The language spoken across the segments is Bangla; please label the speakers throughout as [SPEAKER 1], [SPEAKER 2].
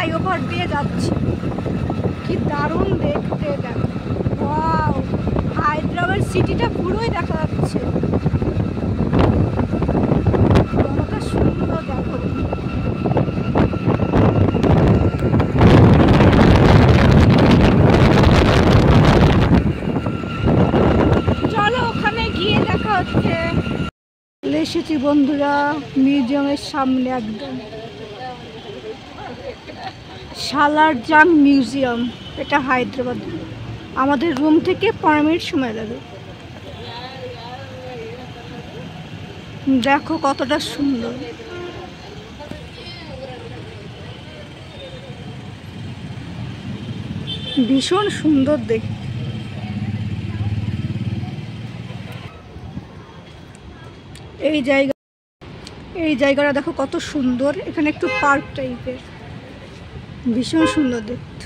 [SPEAKER 1] ফ্লাইওভার দিয়ে যাচ্ছি। কি দারুণ দেখতে, দেখো ওয়াও, হায়দ্রাবাদ সিটিটা পুরোই দেখা যাচ্ছে। কতটা সুন্দর দেখো। চলো ওখানে গিয়ে দেখা হচ্ছে। এসেছি বন্ধুরা মিউজিয়ামের সামনে, একদম সালার জাং মিউজিয়াম। এটা হায়দ্রাবাদ। আমাদের রুম থেকে 5 মিনিট সময় লাগে। দেখো কতটা সুন্দর। ভীষণ সুন্দর দেখতে। এই জায়গাটা দেখো কত সুন্দর। এখানে একটু পার্ক টাইপের, ভীষণ সুন্দর দেখতে।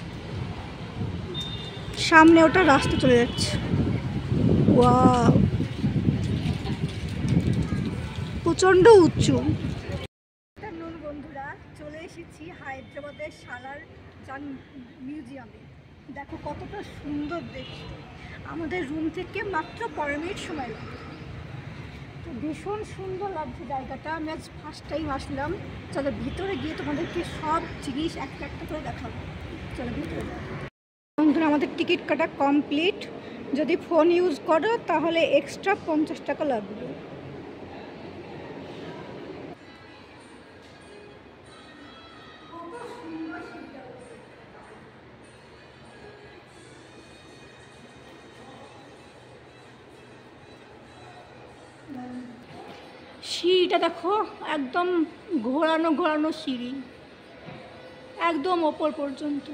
[SPEAKER 1] সামনে ওটা রাস্তা চলে যাচ্ছে। ওয়াও, প্রচন্ড উঁচু। বন্ধুরা চলে এসেছি হায়দ্রাবাদের সালার জাং মিউজিয়ামে। দেখো কতটা সুন্দর দেখতে। আমাদের রুম থেকে মাত্র 5 মিনিট সময় লাগে। তো ভীষণ সুন্দর লাগছে জায়গাটা। আমি আজ ফার্স্ট টাইম আসলাম। চলো ভিতরে গিয়ে তোমাদেরকে সব জিনিস একটা একটা করে দেখাবো। চলো ভিতরে যাও। বন্ধুরা আমাদের টিকিট কাটা কমপ্লিট। যদি ফোন ইউজ করো তাহলে এক্সট্রা 50 টাকা লাগবে। সিঁড়িটা দেখো, একদম ঘোরানো ঘোরানো সিঁড়ি, একদম ওপর পর্যন্ত।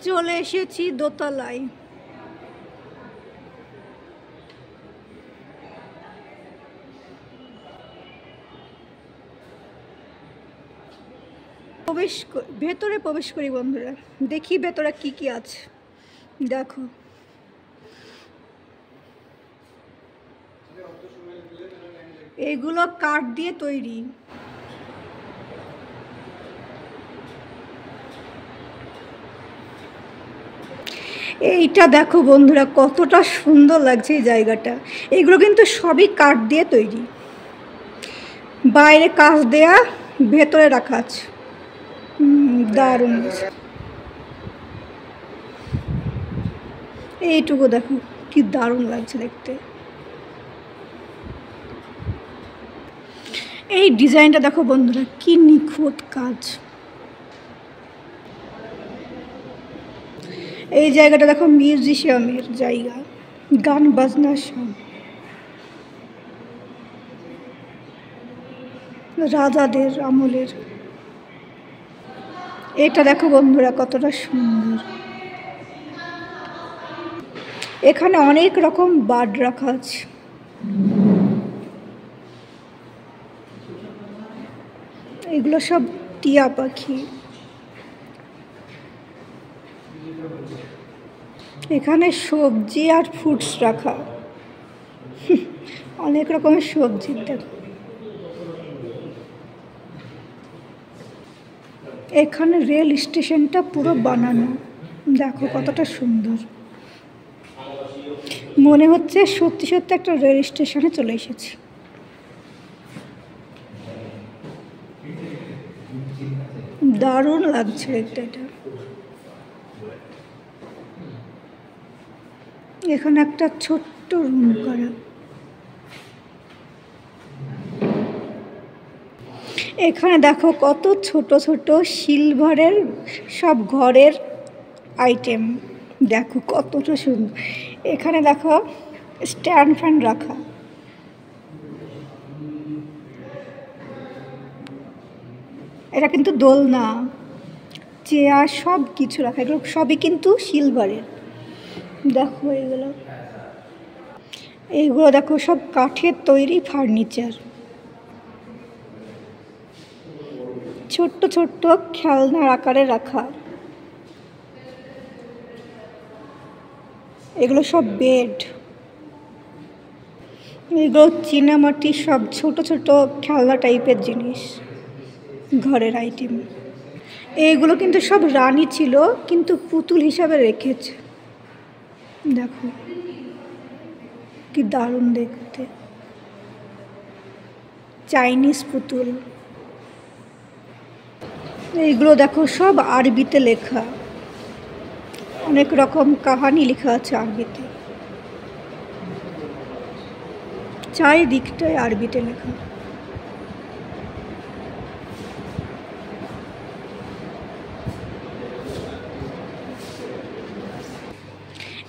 [SPEAKER 1] চলে এসেছি দোতলায়। ভেতরে প্রবেশ করি বন্ধুরা, দেখি ভেতরে কি কি আছে। দেখো এগুলো কাঠ দিয়ে তৈরি। এইটা দেখো বন্ধুরা কতটা সুন্দর লাগছে এই জায়গাটা। এগুলো কিন্তু সবই কাঠ দিয়ে তৈরি, বাইরে কাঁচ দেয়া, ভেতরে রাখা আছে। দারুণ। এইটুকু দেখো কি দারুণ লাগছে দেখতে। এই ডিজাইনটা দেখো বন্ধুরা কি নিখুঁত কাজ। এই জায়গাটা দেখো মিউজিশিয়ামের জায়গা, গান বাজনা সব। রাজাদের আমলের। এটা দেখো বন্ধুরা কতটা সুন্দর। এখানে অনেক রকম বার্ড রাখা আছে। এগুলো সব টিয়া পাখি। এখানে সবজি আর ফ্রুটস রাখা, অনেক রকমের সবজি দেখো। এখানে রেল স্টেশনটা পুরো বানানো, দেখো কতটা সুন্দর। মনে হচ্ছে সত্যি সত্যি একটা রেল স্টেশনে চলে এসেছি। দারুণ লাগছে এটা। এখানে একটা ছোট্ট রুম করা। এখানে দেখো কত ছোট ছোট সিলভারের সব ঘরের আইটেম, দেখো কতটা সুন্দর। এখানে দেখো স্ট্যান্ড ফ্যান রাখা। এটা কিন্তু দোলনা, চেয়ার সব কিছু রাখা, এগুলো সবই কিন্তু সিলভারের। দেখো এইগুলো দেখো সব কাঠের তৈরি ফার্নিচার। ছোট্ট ছোট্ট খেলনার আকারে রাখা। এগুলো সব বেড। এগুলো চীনামাটি সব ছোট ছোট খেলনা টাইপের জিনিস, ঘরের আইটেম। এইগুলো কিন্তু সব রানী ছিল, কিন্তু পুতুল হিসাবে রেখেছে। দেখো কি দারুণ দেখতে, চাইনিজ পুতুল। এইগুলো দেখো সব আরবিতে লেখা, অনেক রকম কাহানি লেখা আছে আরবিতে, চারিদিকটায় আরবিতে লেখা।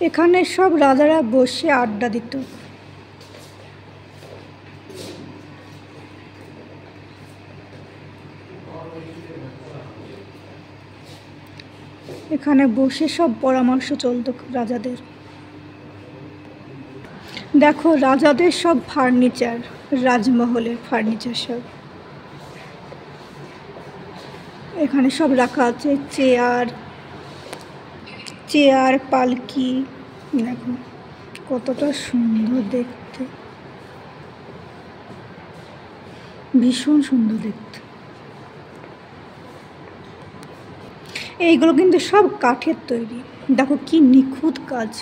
[SPEAKER 1] এখানে সব রাজারা বসে আড্ডা দিত। এখানে বসে সব পরামর্শ চলতো রাজাদের। দেখো রাজাদের সব ফার্নিচার, রাজমহলের ফার্নিচার সব এখানে সব রাখা আছে। চেয়ার পালকি, দেখো কতটা সুন্দর দেখতে, ভীষণ সুন্দর দেখতে। এইগুলো কিন্তু সব কাঠের তৈরি, দেখো কি নিখুঁত কাজ।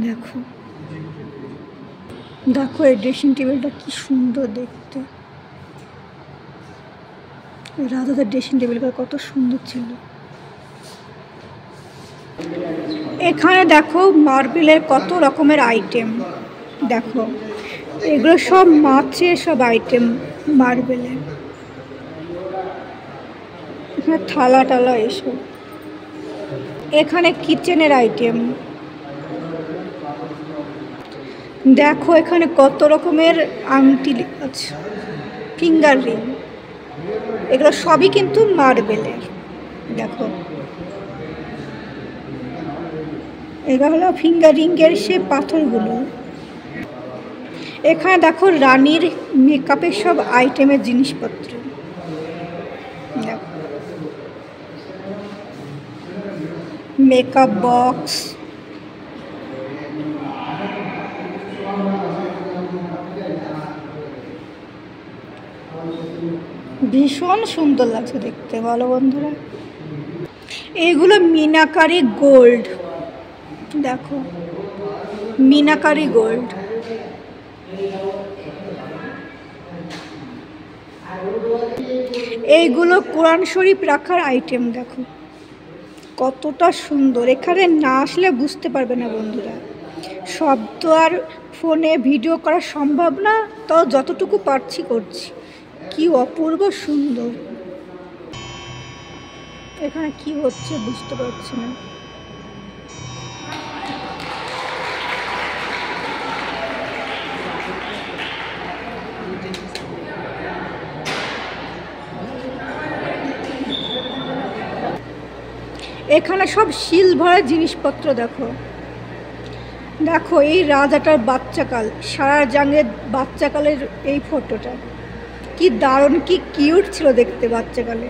[SPEAKER 1] দেখো দেখো এই ড্রেসিং টেবিলটা কি সুন্দর দেখতে, রাজাদের ড্রেসিং টেবিলটা কত সুন্দর ছিল। এখানে দেখো মার্বেলের কত রকমের আইটেম, দেখো এগুলো সব মাছের সব আইটেম মার্বেলের। এখানে থালা টালা এসব। এখানে কিচেনের আইটেম, দেখো এখানে কত রকমের আংটি আছে, ফিঙ্গার রিং, এগুলো সবই কিন্তু মার্বেলের। দেখো এগুলো হলো ফিঙ্গার রিংয়ের সে পাথরগুলো। এখানে দেখো রানীর মেকআপের সব আইটেমের জিনিসপত্র, দেখো মেকআপ বক্স, ভীষণ সুন্দর লাগছে দেখতে, বলো বন্ধুরা। এগুলো মিনাকারি গোল্ড, দেখো মিনাকারি গোল্ড। এইগুলো কোরআন শরীফ রাখার আইটেম, দেখো কতটা সুন্দর। এখানে না আসলে বুঝতে পারবে না বন্ধুরা, সব তো আর ফোনে ভিডিও করা সম্ভব না, তো যতটুকু পারছি করছি। কি অপূর্ব সুন্দর। এখানে কি হচ্ছে বুঝতে পারছি না। এখানে সব সিলভারের জিনিসপত্র, দেখো দেখো এই রাজাটার বাচ্চাকাল, সারা জাঙ্গের বাচ্চাকালের এই ফটোটা কি দারুণ, কি কিউট ছিল দেখতে বাচ্চাকালে।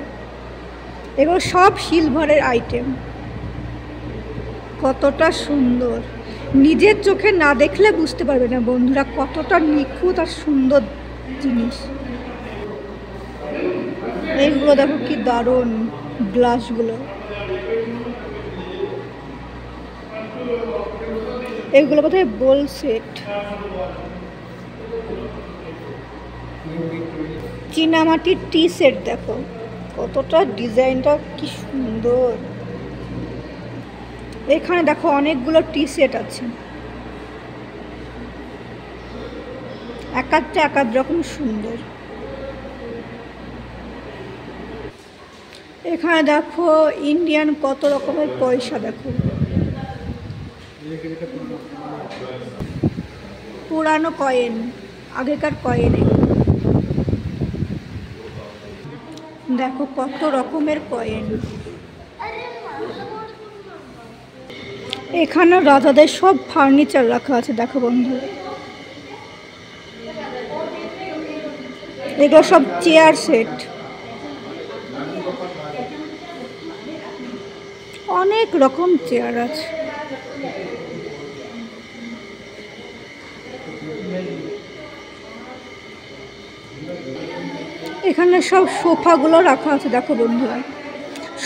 [SPEAKER 1] এগুলো সব সিলভারের আইটেম, কতটা সুন্দর। নিজের চোখে না দেখলে বুঝতে পারবে না বন্ধুরা কতটা নিখুঁত আর সুন্দর জিনিস। এইগুলো দেখো কি দারুণ গ্লাসগুলো, এগুলো বোধহয় বোল সেট। চীনামাটির টি সেট, দেখো কতটা ডিজাইনটা কি সুন্দর। এখানে দেখো অনেকগুলো টি সেট আছে, এক একটা এক এক রকম সুন্দর। এখানে দেখো ইন্ডিয়ান কত রকমের পয়সা, দেখো পুরানো কয়েন, আগেকার কয়েন। দেখো কত রকমের কয়েন। এখানে রাজাদের সব ফার্নিচার রাখা আছে, দেখো বন্ধু এগুলো সব চেয়ার সেট। অনেক রকম চেয়ার আছে। এখানে সব সোফাগুলো রাখা আছে দেখো বন্ধুরা,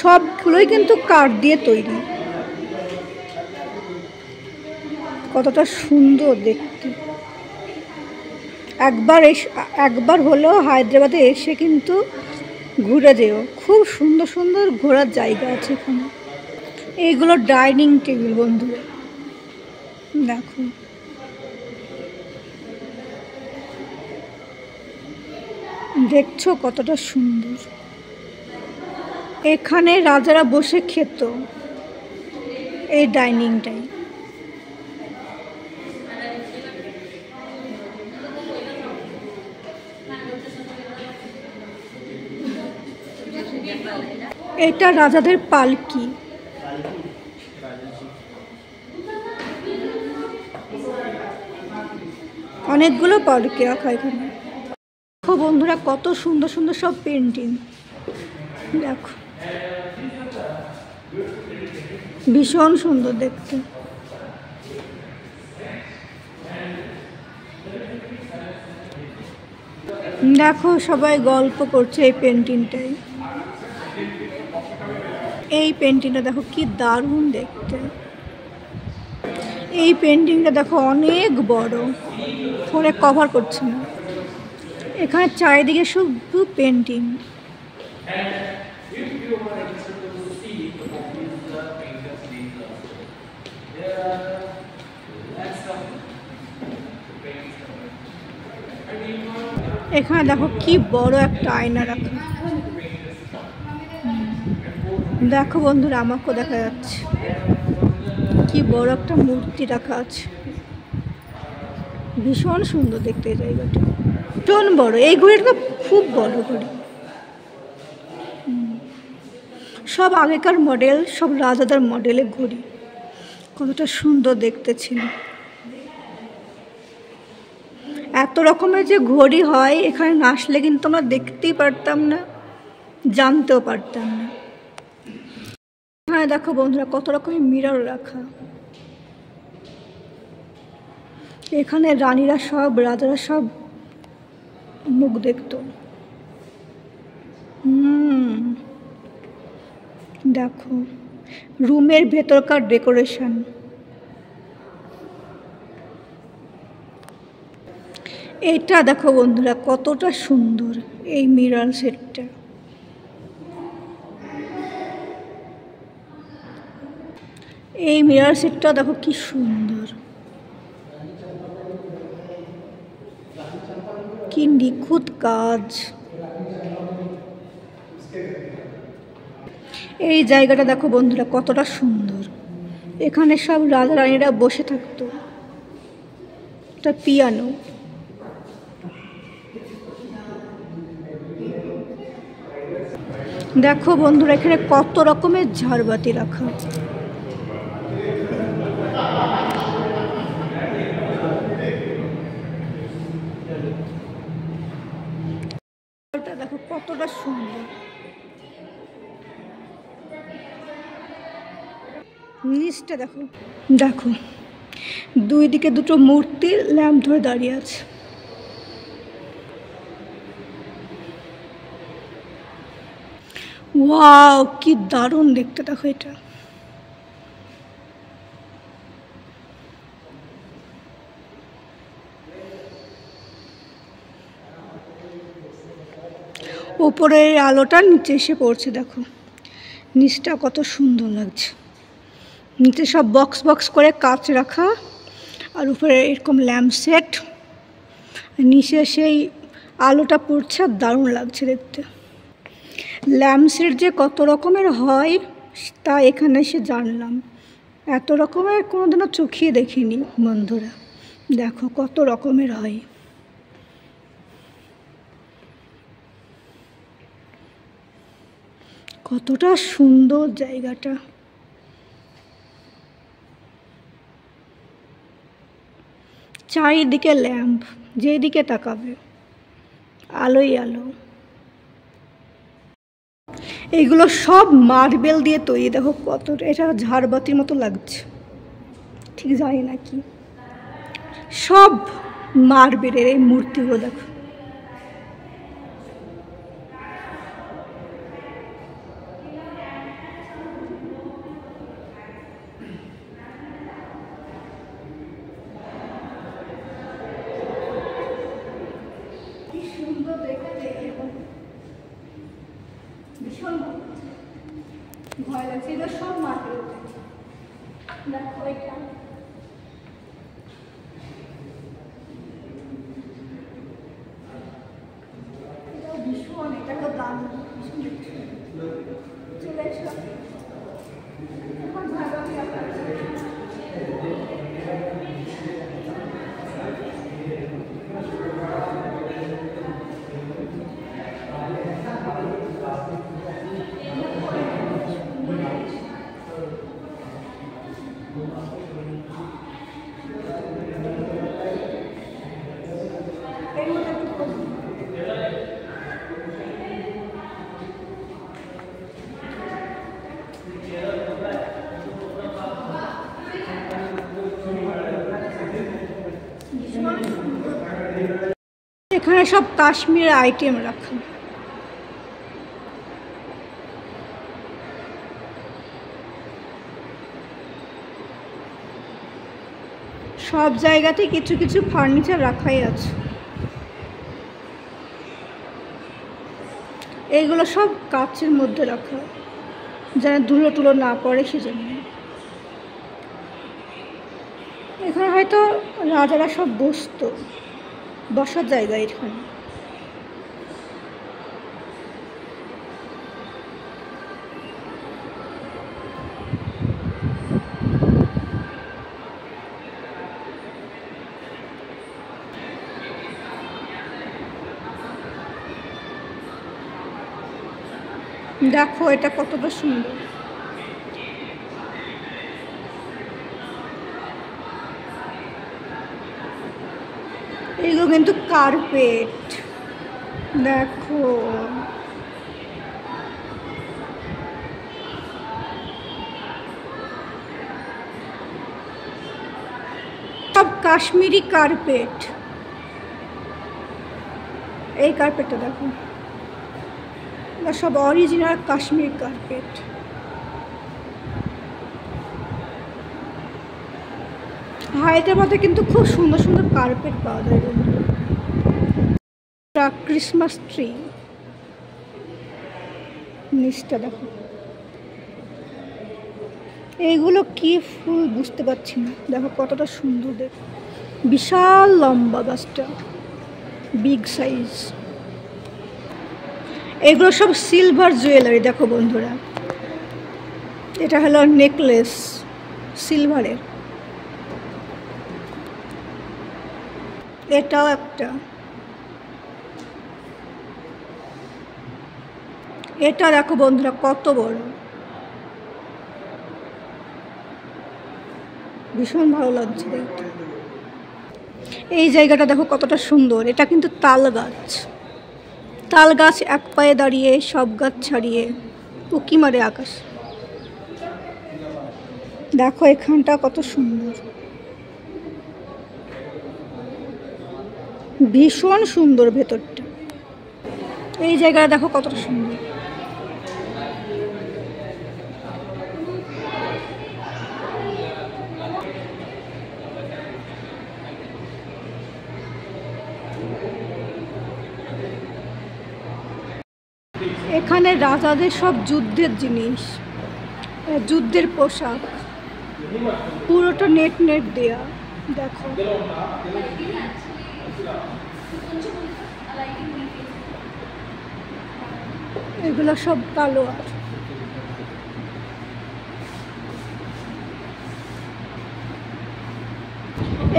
[SPEAKER 1] সবগুলোই কিন্তু কাঠ দিয়ে তৈরি। কতটা সুন্দর দেখতে। একবার হলেও হায়দ্রাবাদে এসে কিন্তু ঘুরে যেও, খুব সুন্দর সুন্দর ঘোরার জায়গা আছে এখানে। এইগুলো ডাইনিং টেবিল বন্ধুরা, দেখো দেখছো কতটা সুন্দর। এখানে রাজারা বসে খেত, এই ডাইনিংটাই। এটা রাজাদের পালকি। অনেকগুলো পালকি রাখা এখানে। দেখো বন্ধুরা কত সুন্দর সুন্দর সব পেন্টিং, দেখো ভীষণ সুন্দর দেখতে। দেখো সবাই গল্প করছে এই পেন্টিংটাই। এই পেন্টিংটা দেখো কি দারুণ দেখতে। এই পেন্টিংটা দেখো অনেক বড়, ফোনে কভার করছে না। এখানে চারিদিকে শুধু পেন্টিং। এখানে দেখো কি বড় একটা আয়না রাখা। দেখো বন্ধুরা আমাকেও দেখা যাচ্ছে কি বড় একটা মূর্তি রাখা আছে। ভীষণ সুন্দর দেখতে এই জায়গাটা, ভীষণ বড়। এই ঘড়িটা খুব বড় ঘড়ি, সব আগেকার মডেল, সব রাজাদের মডেলের ঘড়ি। কতটা সুন্দর দেখতে ছিল। এত রকমের যে ঘড়ি হয় এখানে না আসলে কিন্তু আমরা দেখতেই পারতাম না, জানতেও পারতাম না। হ্যাঁ দেখো বন্ধুরা কত রকমের মিরর রাখা। এখানে রানীরা সব, রাজারা সব মুখ দেখতো। দেখো রুমের ভেতরকার ডেকোরেশন। এটা দেখো বন্ধুরা কতটা সুন্দর এই মিরর সেটটা। এই মিরর সেটটা দেখো কি সুন্দর, কি নিখুঁত কাজ। এই জায়গাটা দেখো বন্ধুরা কতটা সুন্দর। এখানে সব রাজা রানীরা বসে থাকতো। এটা পিয়ানো। দেখো বন্ধুরা এখানে কত রকমের ঝাড়বাতি রাখা। দেখো কতটা সুন্দর। নিচটা দেখো, দেখো দুই দিকে দুটো মূর্তি ল্যাম্প ধরে দাঁড়িয়ে আছে। ওয়াও কি দারুণ দেখতে। দেখো এটা উপরের আলোটা নিচে এসে পড়ছে। দেখো নিচটা কত সুন্দর লাগছে। নিচে সব বক্স বক্স করে কাঁচ রাখা, আর উপরে এরকম ল্যাম্প সেট, নিচে সেই আলোটা পড়ছে, আর দারুণ লাগছে দেখতে। ল্যাম্প সেট যে কত রকমের হয় তা এখানে এসে জানলাম। এত রকমের কোনোদিনও চোখে দেখিনি বন্ধুরা। দেখো কত রকমের হয়। কতটা সুন্দর জায়গাটা। চারিদিকে ল্যাম্প, যেদিকে তাকাবে আলোই আলো। এইগুলো সব মার্বেল দিয়ে তৈরি। দেখো কত, এটা ঝাড়বাতির মতো লাগছে, ঠিক জানি না কি, সব মার্বেলের এই মূর্তিগুলো দেখো। ভীষণ ভয় লাগছে, এগুলো সব মার্বেল। দেখো এটা ভীষণ, এটাকে দাম চলে এসো। এখন ভাগাভাগি আছে। এখানে সব কাশ্মীরের আইটেম রাখা। সব জায়গাতে কিছু কিছু ফার্নিচার রাখাই আছে। এইগুলো সব কাচের মধ্যে রাখা, যেন ধুলো টুলো না পড়ে সেজন্য। এখানে হয়তো রাজারা সব বসতো, বসার জায়গা এখানে। দেখো এটা কতটা সুন্দর। এগুলো কিন্তু কার্পেট, দেখো সব কাশ্মীরি কার্পেট। এই কার্পেটটা দেখো, সব অরিজিনাল কাশ্মীর কার্পেট। হায়দ্রাবাদে কিন্তু খুব সুন্দর সুন্দর কার্পেট পাওয়া যায়। ক্রিসমাস ট্রি, নিচটা দেখো, এইগুলো কি ফুল বুঝতে পারছি না। দেখো কতটা সুন্দর, দেখো বিশাল লম্বা গাছটা, বিগ সাইজ। এগুলো সব সিলভার জুয়েলারি। দেখো বন্ধুরা, এটা হলো নেকলেস সিলভারের। এটাও একটা, এটা দেখো বন্ধুরা কত বড়, ভীষণ ভালো লাগছে দেখতে। এই জায়গাটা দেখো কতটা সুন্দর। এটা কিন্তু তাল গাছ, তাল গাছ এক পায়ে দাঁড়িয়ে, সব গাছ ছাড়িয়ে উঁকি মারে আকাশ। দেখো এখানটা কত সুন্দর, ভীষণ সুন্দর ভেতরটা। এই জায়গাটা দেখো কতটা সুন্দর। এখানে রাজাদের সব যুদ্ধের জিনিস, যুদ্ধের পোশাক, পুরোটা নেট নেট দেয়া। দেখো এগুলো সব তালোয়ার।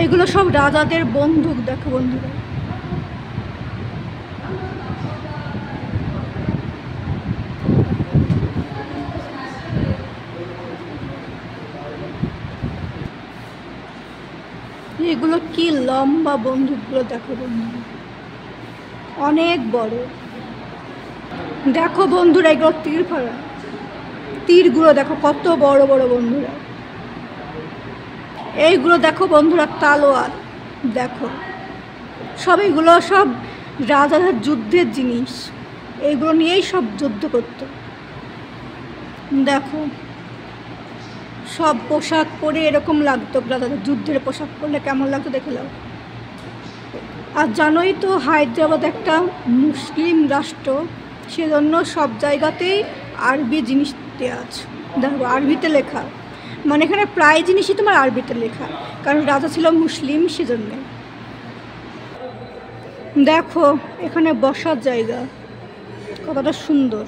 [SPEAKER 1] এগুলো সব রাজাদের বন্দুক। দেখো বন্ধুরা, এগুলো কি লম্বা বন্দুকগুলো, দেখো বন্ধুরা অনেক বড়। দেখো বন্ধুরা, এগুলো তীর ফেলা, তীরগুলো দেখো কত বড় বড় বন্ধুরা। এইগুলো দেখো বন্ধুরা তালোয়ার, দেখো সব এগুলো সব রাজাদের যুদ্ধের জিনিস, এইগুলো নিয়েই সব যুদ্ধ করতো। দেখো সব পোশাক পরে এরকম লাগতো, রাজাদের যুদ্ধের পোশাক পরলে কেমন লাগতো দেখে নাও। আর জানোই তো হায়দ্রাবাদ একটা মুসলিম রাষ্ট্র, সেজন্য সব জায়গাতেই আরবি জিনিস দেওয়া আছে। দেখো আরবিতে লেখা, মানে এখানে প্রায় জিনিসই তোমার আরবিতে লেখা, কারণ রাজা ছিল মুসলিম সেজন্যে। দেখো এখানে বসার জায়গা কতটা সুন্দর।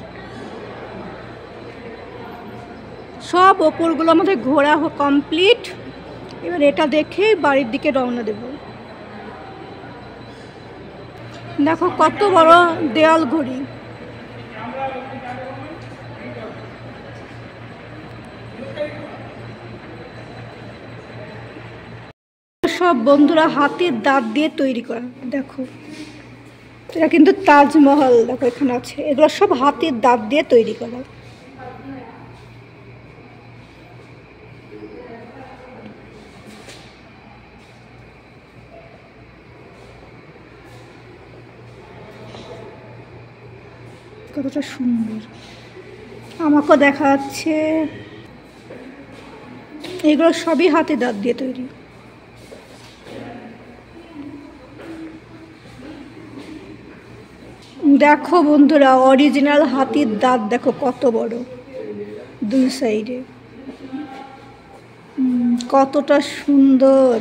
[SPEAKER 1] সব ওপরগুলো আমাদের ঘোরা কমপ্লিট। এবার এটা দেখে বাড়ির দিকে রওনা দেব। দেখো কত বড় দেয়াল ঘড়ি। সব বন্ধুরা হাতের দাঁত দিয়ে তৈরি করা। দেখো এটা কিন্তু তাজমহল, দেখো এখানে আছে, এগুলো সব হাতের দাঁত দিয়ে তৈরি করা। কতটা সুন্দর, আমাকেও দেখা যাচ্ছে। এগুলো সবই হাতে দাঁত দিয়ে তৈরি। দেখো বন্ধুরা অরিজিনাল হাতির দাঁত দেখো কত বড়, দুই সাইডে কতটা সুন্দর।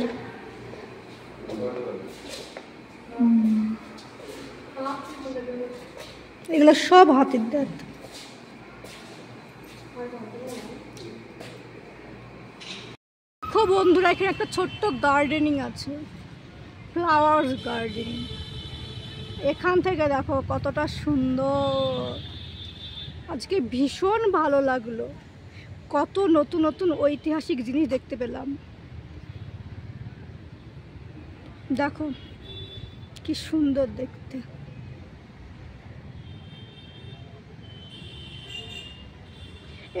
[SPEAKER 1] এগুলো সব হাতির দাঁত। দেখো বন্ধুরা এখানে একটা ছোট্ট গার্ডেনিং আছে, ফ্লাওয়ার্স গার্ডেনিং। এখান থেকে দেখো কতটা সুন্দর। আজকে ভীষণ ভালো লাগলো, কত নতুন নতুন ঐতিহাসিক জিনিস দেখতে পেলাম। দেখো কি সুন্দর দেখতে।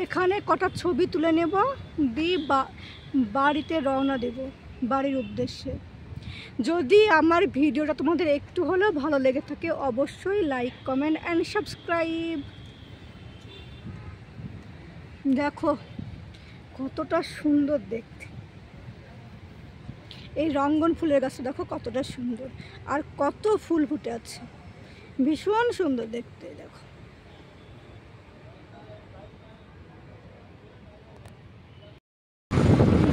[SPEAKER 1] এখানে কটা ছবি তুলে নেব, দিয়ে বাড়িতে রওনা দেব বাড়ির উদ্দেশ্যে। যদি আমার ভিডিওটা তোমাদের একটু হলেও ভালো লেগে থাকে অবশ্যই লাইক কমেন্ট অ্যান্ড সাবস্ক্রাইব। দেখো কতটা সুন্দর দেখতে। এই রঙ্গন ফুলের গাছটা দেখো কতটা সুন্দর, আর কত ফুল ফুটে আছে, ভীষণ সুন্দর দেখতে। দেখো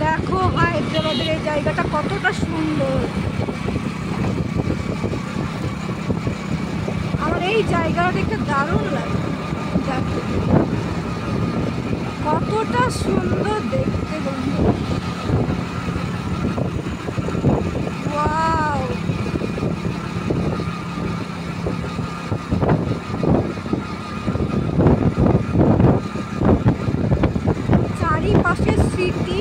[SPEAKER 1] দেখো হায়দ্রাবাদের এই জায়গাটা কতটা সুন্দর। আমার এই জায়গাটা দেখতে দারুণ লাগে। দেখো কতটা সুন্দর দেখতে বন্ধু। ওয়াও, চারিপাশে স্মৃতি